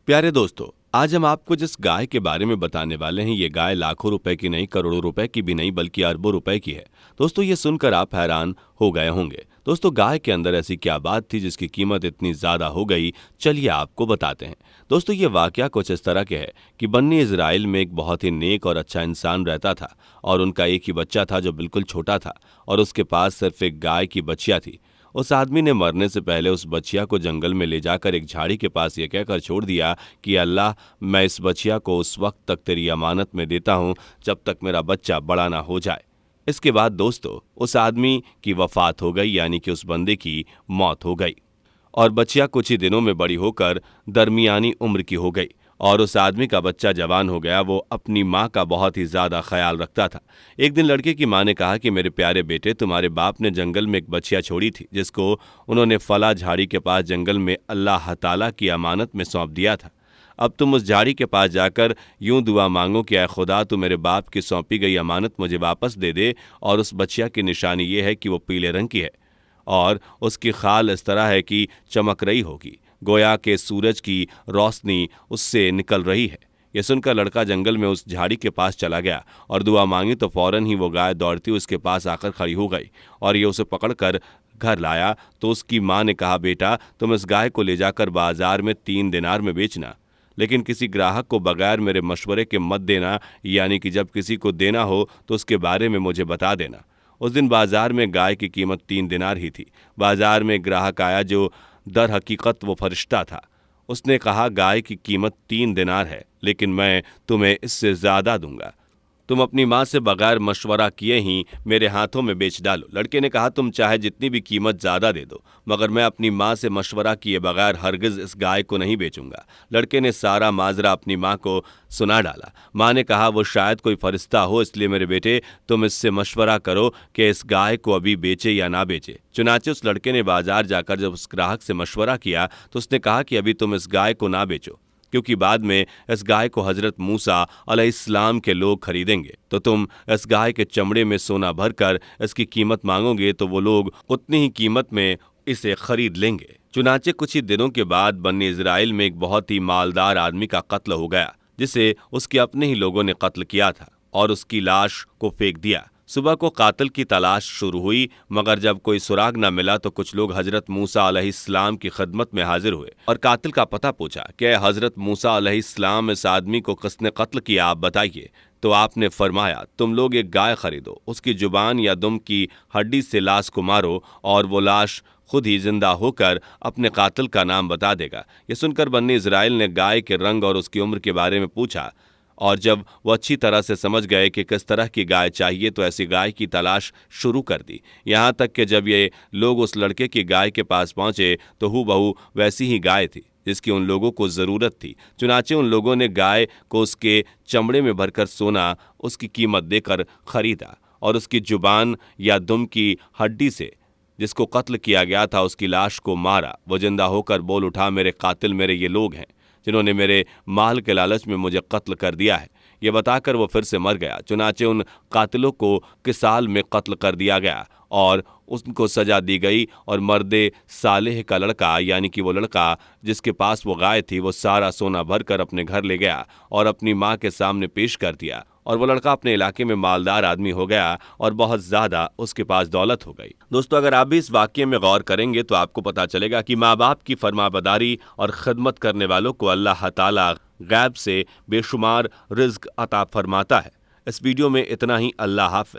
प्यारे दोस्तों, आज हम आपको जिस गाय के बारे में बताने वाले हैं, ये गाय लाखों रुपए की नहीं, करोड़ों रुपए की भी नहीं, बल्कि अरबों रुपए की है। दोस्तों, ये सुनकर आप हैरान हो गए होंगे। दोस्तों, गाय के अंदर ऐसी क्या बात थी जिसकी कीमत इतनी ज्यादा हो गई? चलिए आपको बताते हैं। दोस्तों, ये वाकया कुछ इस तरह के है कि बन्नी इजराइल में एक बहुत ही नेक और अच्छा इंसान रहता था और उनका एक ही बच्चा था जो बिल्कुल छोटा था और उसके पास सिर्फ एक गाय की बछिया थी। उस आदमी ने मरने से पहले उस बछिया को जंगल में ले जाकर एक झाड़ी के पास ये कहकर छोड़ दिया कि अल्लाह, मैं इस बछिया को उस वक्त तक तेरी अमानत में देता हूं जब तक मेरा बच्चा बड़ा ना हो जाए। इसके बाद दोस्तों, उस आदमी की वफात हो गई, यानी कि उस बंदे की मौत हो गई और बच्चिया कुछ ही दिनों में बड़ी होकर दरमियानी उम्र की हो गई और उस आदमी का बच्चा जवान हो गया। वो अपनी माँ का बहुत ही ज्यादा ख्याल रखता था। एक दिन लड़के की माँ ने कहा कि मेरे प्यारे बेटे, तुम्हारे बाप ने जंगल में एक बच्चिया छोड़ी थी जिसको उन्होंने फला झाड़ी के पास जंगल में अल्लाह ताला की अमानत में सौंप दिया था। अब तुम उस झाड़ी के पास जाकर यूं दुआ मांगो कि ऐ खुदा, तू मेरे बाप की सौंपी गई अमानत मुझे वापस दे दे। और उस बच्चिया की निशानी ये है कि वो पीले रंग की है और उसकी खाल इस तरह है कि चमक रही होगी, गोया के सूरज की रोशनी उससे निकल रही है। यह सुनकर लड़का जंगल में उस झाड़ी के पास चला गया और दुआ मांगी तो फौरन ही वो गाय दौड़ती उसके पास आकर खड़ी हो गई और ये उसे पकड़कर घर लाया। तो उसकी माँ ने कहा, बेटा, तुम इस गाय को ले जाकर बाजार में 3 दिनार में बेचना, लेकिन किसी ग्राहक को बगैर मेरे मशवरे के मत देना, यानी कि जब किसी को देना हो तो उसके बारे में मुझे बता देना। उस दिन बाजार में गाय की कीमत 3 दिनार ही थी। बाजार में ग्राहक आया जो दर हकीकत वो फरिश्ता था। उसने कहा, गाय की कीमत 3 दिनार है, लेकिन मैं तुम्हें इससे ज्यादा दूंगा। तुम अपनी माँ से बगैर मशवरा किए ही मेरे हाथों में बेच डालो। लड़के ने कहा, तुम चाहे जितनी भी कीमत ज्यादा दे दो, मगर मैं अपनी माँ से मशवरा किए बगैर हरगिज इस गाय को नहीं बेचूंगा। लड़के ने सारा माजरा अपनी माँ को सुना डाला। माँ ने कहा, वो शायद कोई फरिश्ता हो, इसलिए मेरे बेटे, तुम इससे मशवरा करो कि इस गाय को अभी बेचे या ना बेचे। चुनाचे उस लड़के ने बाजार जाकर जब उस ग्राहक से मशवरा किया तो उसने कहा कि अभी तुम इस गाय को ना बेचो, क्योंकि बाद में इस गाय को हजरत मूसा अलैहिस्सलाम के लोग खरीदेंगे। तो तुम इस गाय के चमड़े में सोना भरकर इसकी कीमत मांगोगे तो वो लोग उतनी ही कीमत में इसे खरीद लेंगे। चुनाचे कुछ ही दिनों के बाद बन्नी इजराइल में एक बहुत ही मालदार आदमी का कत्ल हो गया, जिसे उसके अपने ही लोगों ने कत्ल किया था और उसकी लाश को फेंक दिया। सुबह को कातिल की तलाश शुरू हुई, मगर जब कोई सुराग न मिला तो कुछ लोग हजरत मूसा अलैहिस्सलाम की खिदमत में हाजिर हुए और कातिल का पता पूछा कि हजरत मूसा अलैहिस्सलाम, इस आदमी को किसने कत्ल किया, आप बताइए। तो आपने फरमाया, तुम लोग एक गाय खरीदो, उसकी जुबान या दुम की हड्डी से लाश को मारो और वो लाश खुद ही जिंदा होकर अपने कातिल का नाम बता देगा। यह सुनकर बन्नी इजराइल ने गाय के रंग और उसकी उम्र के बारे में पूछा और जब वो अच्छी तरह से समझ गए कि किस तरह की गाय चाहिए तो ऐसी गाय की तलाश शुरू कर दी। यहाँ तक कि जब ये लोग उस लड़के की गाय के पास पहुंचे तो हूबहू वैसी ही गाय थी जिसकी उन लोगों को ज़रूरत थी। चुनाचे उन लोगों ने गाय को उसके चमड़े में भरकर सोना उसकी कीमत देकर खरीदा और उसकी जुबान या दुम की हड्डी से जिसको कत्ल किया गया था उसकी लाश को मारा। वो जिंदा होकर बोल उठा, मेरे कातिल मेरे ये लोग हैं जिन्होंने मेरे माल के लालच में मुझे कत्ल कर दिया है। ये बताकर वो फिर से मर गया। चुनाचे उन कातिलों को किसाल में कत्ल कर दिया गया और उनको सजा दी गई और मर्दे सालेह का लड़का, यानी कि वो लड़का जिसके पास वो गाय थी, वो सारा सोना भरकर अपने घर ले गया और अपनी माँ के सामने पेश कर दिया और वो लड़का अपने इलाके में मालदार आदमी हो गया और बहुत ज्यादा उसके पास दौलत हो गई। दोस्तों, अगर आप भी इस वाक्य में गौर करेंगे तो आपको पता चलेगा कि माँ बाप की फरमाबरदारी और खिदमत करने वालों को अल्लाह ताला गैब से बेशुमार रिज्क अता फरमाता है। इस वीडियो में इतना ही। अल्लाह हाफ़िज़।